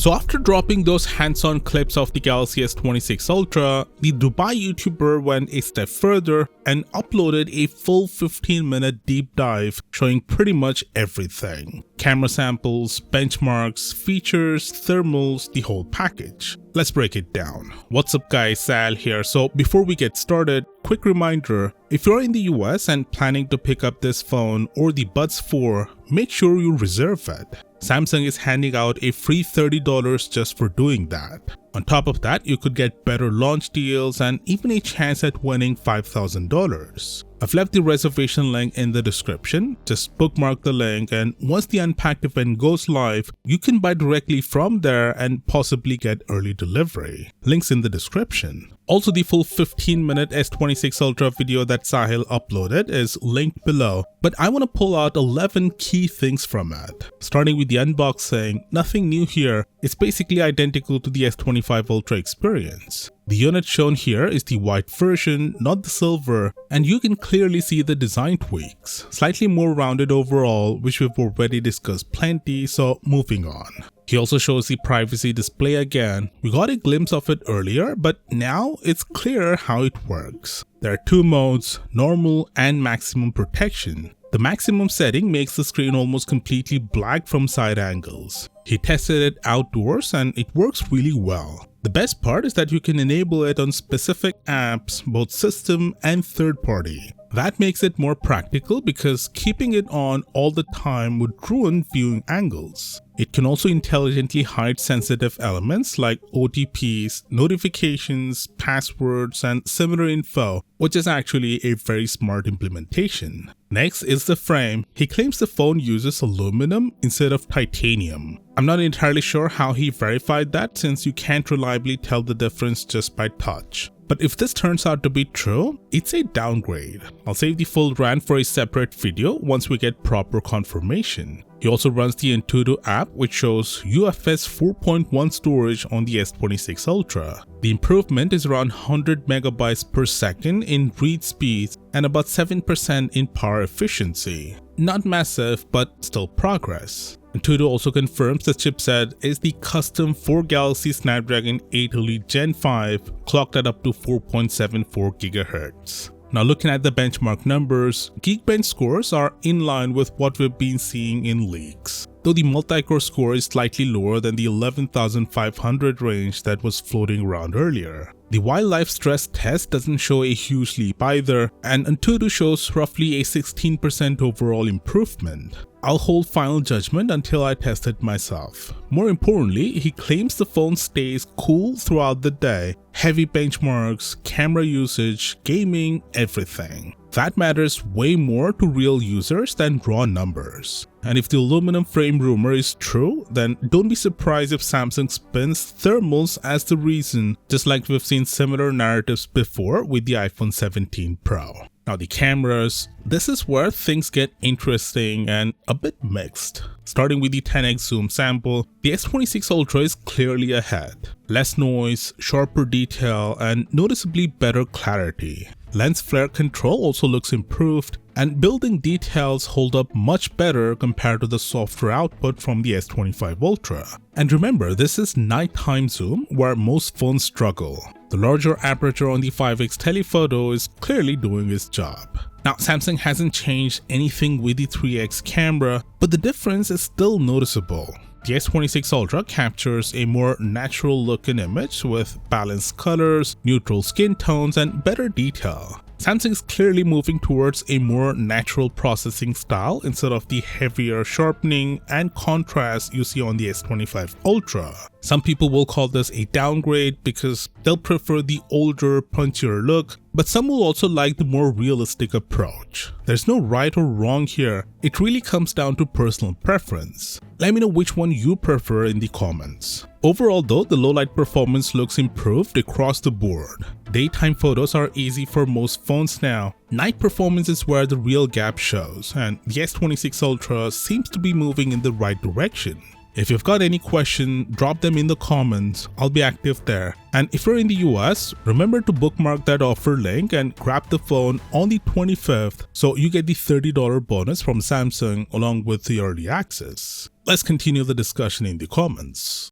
So after dropping those hands-on clips of the Galaxy S26 Ultra, the Dubai YouTuber went a step further and uploaded a full 15-minute deep dive showing pretty much everything. Camera samples, benchmarks, features, thermals, the whole package. Let's break it down. What's up guys, Sal here. So before we get started, quick reminder, if you're in the US and planning to pick up this phone or the Buds 4, make sure you reserve it. Samsung is handing out a free $30 just for doing that. On top of that, you could get better launch deals and even a chance at winning $5,000. I've left the reservation link in the description. Just bookmark the link, and once the Unpacked event goes live, you can buy directly from there and possibly get early delivery. Links in the description. Also, the full 15-minute S26 Ultra video that Sahil uploaded is linked below, but I want to pull out 11 key things from it. Starting with the unboxing, nothing new here. It's basically identical to the S25 Ultra experience. The unit shown here is the white version, not the silver, and you can clearly see the design tweaks. Slightly more rounded overall, which we've already discussed plenty, so moving on. He also shows the privacy display again. We got a glimpse of it earlier, but now it's clear how it works. There are two modes, normal and maximum protection. The maximum setting makes the screen almost completely black from side angles. He tested it outdoors and it works really well. The best part is that you can enable it on specific apps, both system and third party. That makes it more practical because keeping it on all the time would ruin viewing angles. It can also intelligently hide sensitive elements like OTPs, notifications, passwords, and similar info, which is actually a very smart implementation. Next is the frame. He claims the phone uses aluminum instead of titanium. I'm not entirely sure how he verified that since you can't reliably tell the difference just by touch. But if this turns out to be true, it's a downgrade. I'll save the full rant for a separate video once we get proper confirmation. He also runs the Antutu app, which shows UFS 4.1 storage on the S26 Ultra. The improvement is around 100 megabytes per second in read speeds and about 7% in power efficiency. Not massive, but still progress. Antutu also confirms the chipset is the custom 4 Galaxy Snapdragon 8 Elite Gen 5, clocked at up to 4.74 GHz. Now looking at the benchmark numbers, Geekbench scores are in line with what we've been seeing in leaks, though the multi-core score is slightly lower than the 11,500 range that was floating around earlier. The wildlife stress test doesn't show a huge leap either, and Antutu shows roughly a 16% overall improvement. I'll hold final judgment until I test it myself. More importantly, he claims the phone stays cool throughout the day. Heavy benchmarks, camera usage, gaming, everything. That matters way more to real users than raw numbers. And if the aluminum frame rumor is true, then don't be surprised if Samsung spins thermals as the reason, just like we've seen similar narratives before with the iPhone 17 Pro. Now the cameras, this is where things get interesting and a bit mixed. Starting with the 10x zoom sample, the S26 Ultra is clearly ahead. Less noise, sharper detail, and noticeably better clarity. Lens flare control also looks improved, and building details hold up much better compared to the softer output from the S25 Ultra. And remember, this is nighttime zoom where most phones struggle. The larger aperture on the 5x telephoto is clearly doing its job. Now, Samsung hasn't changed anything with the 3x camera, but the difference is still noticeable. The S26 Ultra captures a more natural looking image with balanced colors, neutral skin tones, and better detail. Samsung is clearly moving towards a more natural processing style instead of the heavier sharpening and contrast you see on the S25 Ultra. Some people will call this a downgrade because they'll prefer the older, punchier look, but some will also like the more realistic approach. There's no right or wrong here, it really comes down to personal preference. Let me know which one you prefer in the comments. Overall though, the low-light performance looks improved across the board. Daytime photos are easy for most phones now. Night performance is where the real gap shows, and the S26 Ultra seems to be moving in the right direction. If you've got any question, drop them in the comments, I'll be active there. And if you're in the US, remember to bookmark that offer link and grab the phone on the 25th so you get the $30 bonus from Samsung along with the early access. Let's continue the discussion in the comments.